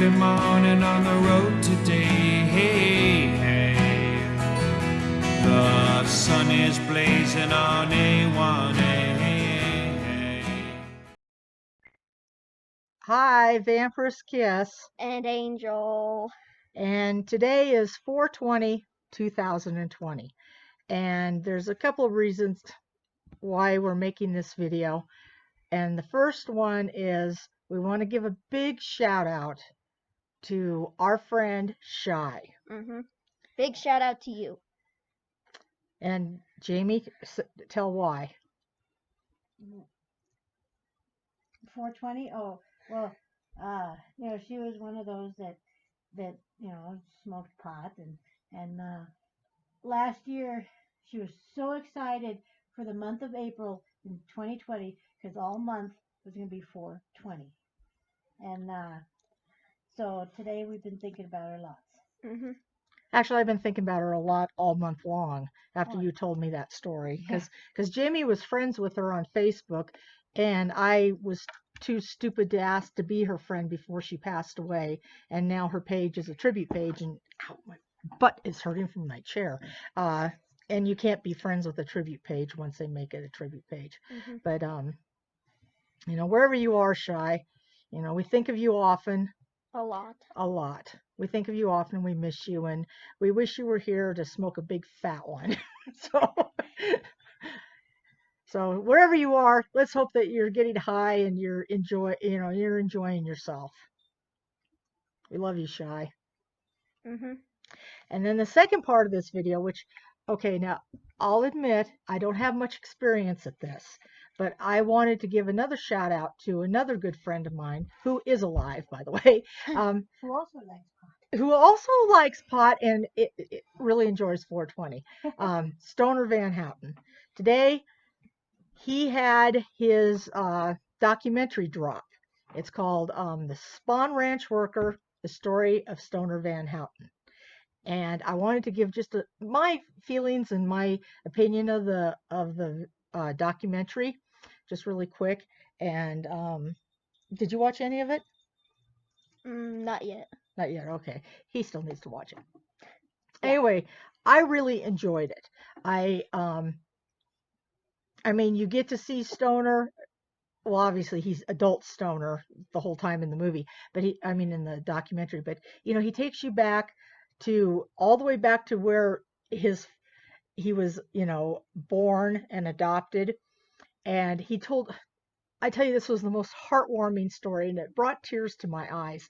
early morning on the road today. Hey, hey. The sun is blazing on A1A. Hi, Vampyresskiss. And Angel. And today is 4/20/2020. And there's a couple of reasons why we're making this video. And the first one is we want to give a big shout out to our friend Shy. Big shout out to you. And Jamie, tell why. 420. Oh, well, she was one of those that smoked pot, and last year she was so excited for the month of April in 2020 because all month was going to be 420, and so today we've been thinking about her lots. Actually, I've been thinking about her a lot all month long after you told me that story, because Jamie was friends with her on Facebook, and I was too stupid to ask to be her friend before she passed away, and now her page is a tribute page, and ow, my butt is hurting from my chair. And you can't be friends with a tribute page once they make it a tribute page. But wherever you are, Shy, we think of you often. A lot. We think of you often. We miss you, and we wish you were here to smoke a big fat one. So wherever you are, let's hope that you're getting high and you're enjoying yourself. We love you, Shy. And then the second part of this video, which, okay, now I'll admit I don't have much experience at this, but I wanted to give another shout out to another good friend of mine who is alive, by the way, who also likes pot and it really enjoys 420. Stoner Van Houton. Today he had his documentary drop. It's called The Spahn Ranch Worker, The Story of Stoner Van Houton. And I wanted to give just my feelings and my opinion of the documentary, just really quick. And did you watch any of it? Not yet. Not yet. Okay, he still needs to watch it. Yeah. Anyway, I really enjoyed it. I mean, you get to see Stoner. Well, obviously he's adult Stoner the whole time in the movie, but in the documentary. But he takes you back to all the way back to where he was born and adopted, and I tell you, this was the most heartwarming story, and it brought tears to my eyes.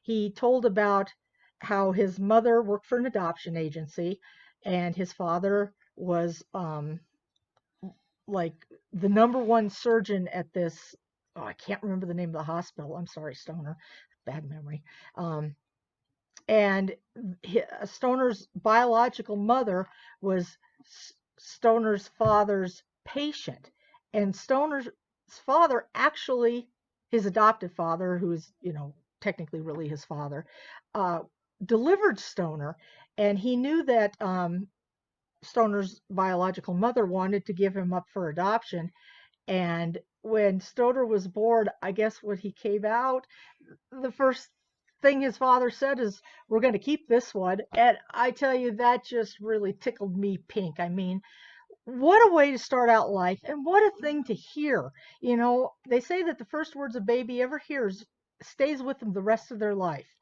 He told about how his mother worked for an adoption agency, and his father was like the -- surgeon at this. Oh, I can't remember the name of the hospital. I'm sorry, Stoner. Bad memory. And Stoner's biological mother was Stoner's father's patient, and Stoner's father, actually his adoptive father, who's technically really his father, delivered Stoner, and he knew that Stoner's biological mother wanted to give him up for adoption. And when Stoner was born, I guess when he came out, the first thing his father said is, "We're going to keep this one." And I tell you, that just really tickled me pink. I mean, what a way to start out life, and what a thing to hear. They say that the first words a baby ever hears stays with them the rest of their life.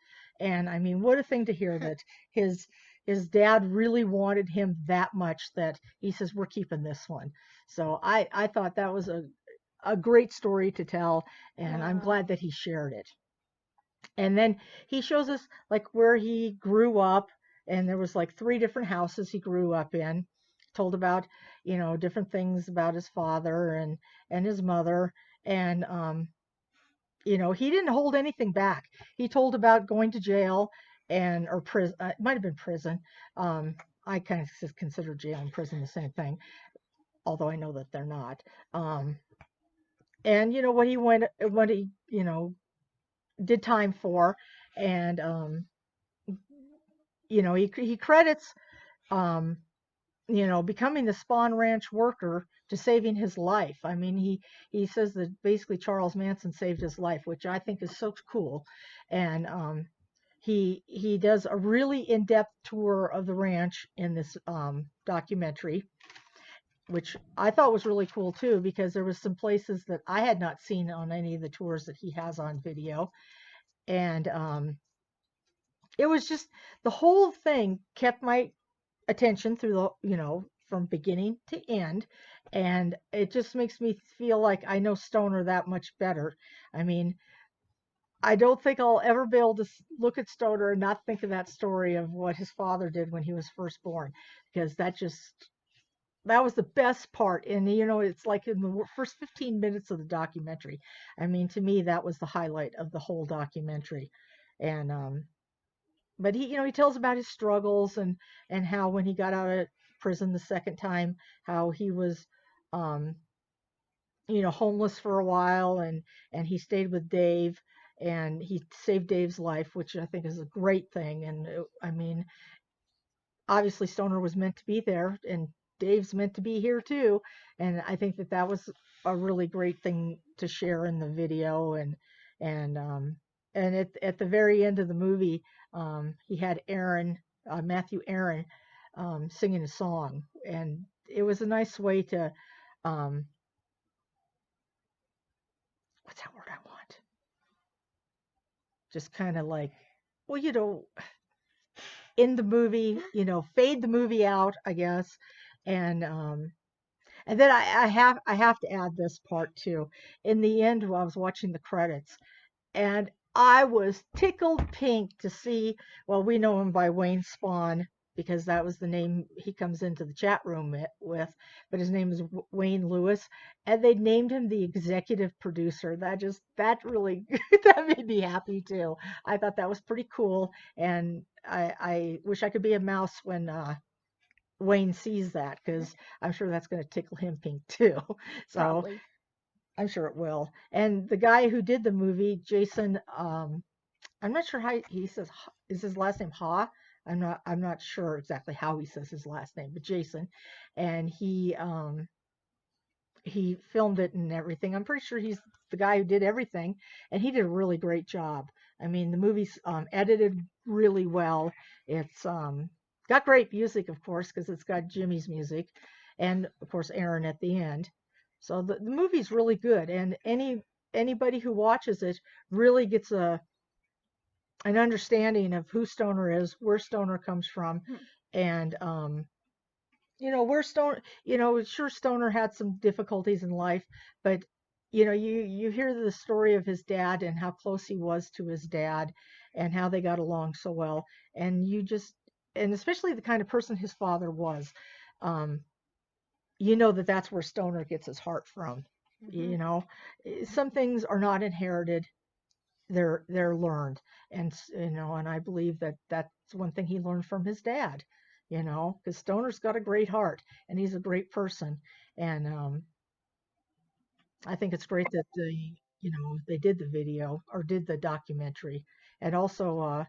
And I mean, what a thing to hear that his dad really wanted him that much that he says, "We're keeping this one." So I thought that was a great story to tell, and I'm glad that he shared it. And then he shows us like where he grew up, and there was like 3 different houses he grew up in. Told about different things about his father and his mother, and he didn't hold anything back. He told about going to jail or prison. It might have been prison. I kind of consider jail and prison the same thing, although I know that they're not. And what he did time for, and he credits becoming the Spahn Ranch Worker to saving his life. I mean, he says that basically Charles Manson saved his life, which I think is so cool. And he does a really in-depth tour of the ranch in this documentary, which I thought was really cool too, because there was some places that I had not seen on any of the tours that he has on video. And it was just, the whole thing kept my attention through the, from beginning to end. And it just makes me feel like I know Stoner that much better. I mean, I don't think I'll ever be able to look at Stoner and not think of that story of what his father did when he was first born, because that was the best part. And, it's like in the first 15 minutes of the documentary. I mean, to me, that was the highlight of the whole documentary. And, but he tells about his struggles and how when he got out of prison the second time, how he was, homeless for a while, and he stayed with Dave, and he saved Dave's life, which I think is a great thing. And I mean, obviously Stoner was meant to be there, and Dave's meant to be here too. And I think that was a really great thing to share in the video. And at the very end of the movie, he had Matthew Aaron, singing a song, and it was a nice way to, what's that word I want? Just kind of like, well, in the movie, fade the movie out, I guess. And then I have to add this part too. In the end, while I was watching the credits, and I was tickled pink to see, well, we know him by Wayne Spahn, because that was the name he comes into the chat room with, but his name is Wayne Lewis, and they named him the executive producer. That really, that made me happy too. I thought that was pretty cool, and I wish I could be a mouse when Wayne sees that, because I'm sure that's going to tickle him pink too. So Probably. I'm sure it will. And the guy who did the movie, Jason, I'm not sure how he says, is his last name Ha? I'm not sure exactly how he says his last name, but Jason, and he filmed it and everything. I'm pretty sure he's the guy who did everything, and he did a really great job. I mean, the movie's edited really well. It's got great music, of course, because it's got Jimmy's music, and of course Aaron at the end. So the movie's really good, and anybody who watches it really gets an understanding of who Stoner is, where Stoner comes from, and where Stoner, sure, Stoner had some difficulties in life, but you hear the story of his dad and how close he was to his dad and how they got along so well, and and especially the kind of person his father was, that's where Stoner gets his heart from. Some things are not inherited, they're learned. And I believe that's one thing he learned from his dad, because Stoner's got a great heart and he's a great person. And I think it's great that they did the video, or did the documentary. And also,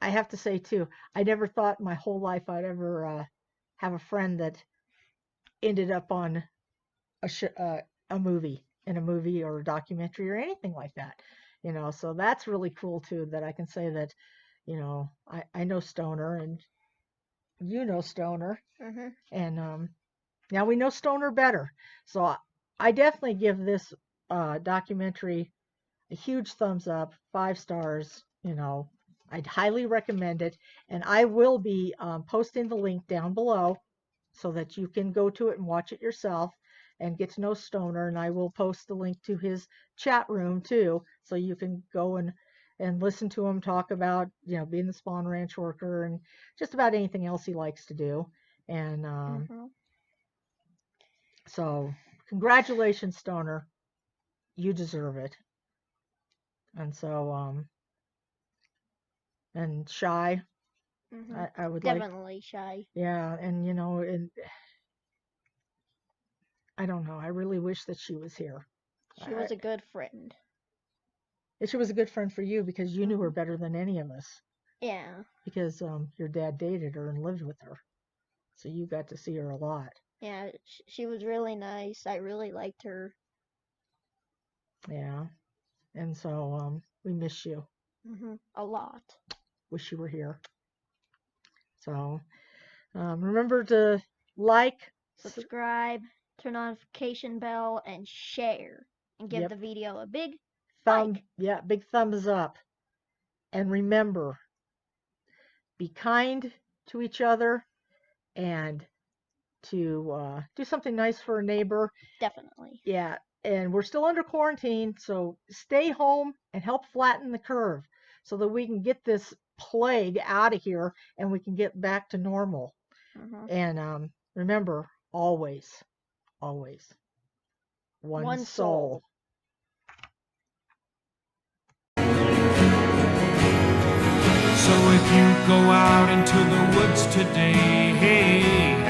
I have to say too, I never thought in my whole life I'd ever have a friend that ended up on a movie, in a movie or a documentary or anything like that. So that's really cool too, that I can say that, I know Stoner, and Stoner, Mm-hmm. and now we know Stoner better. So I definitely give this documentary a huge thumbs up, 5 stars. I'd highly recommend it, and I will be posting the link down below so that you can go to it and watch it yourself and get to know Stoner. And I will post the link to his chat room too, so you can go and listen to him talk about being the Spahn Ranch Worker and just about anything else he likes to do. And so congratulations, Stoner, you deserve it. And so and Shy, Mm-hmm. I would Definitely Shy. yeah, and and I don't know, I really wish that she was here. She was a good friend. She was a good friend for you, because you knew her better than any of us, Yeah. because your dad dated her and lived with her, so you got to see her a lot. Yeah, she was really nice. I really liked her. Yeah, and so we miss you. A lot. wish you were here. So remember to like, Subscribe, turn on notification bell, and share. And give Yep. the video a big thumb, like. big thumbs up. And remember, be kind to each other and to do something nice for a neighbor. Definitely. Yeah, and we're still under quarantine, so stay home and help flatten the curve so that we can get this plague out of here and we can get back to normal. And remember, always, one soul. So if you go out into the woods today, hey,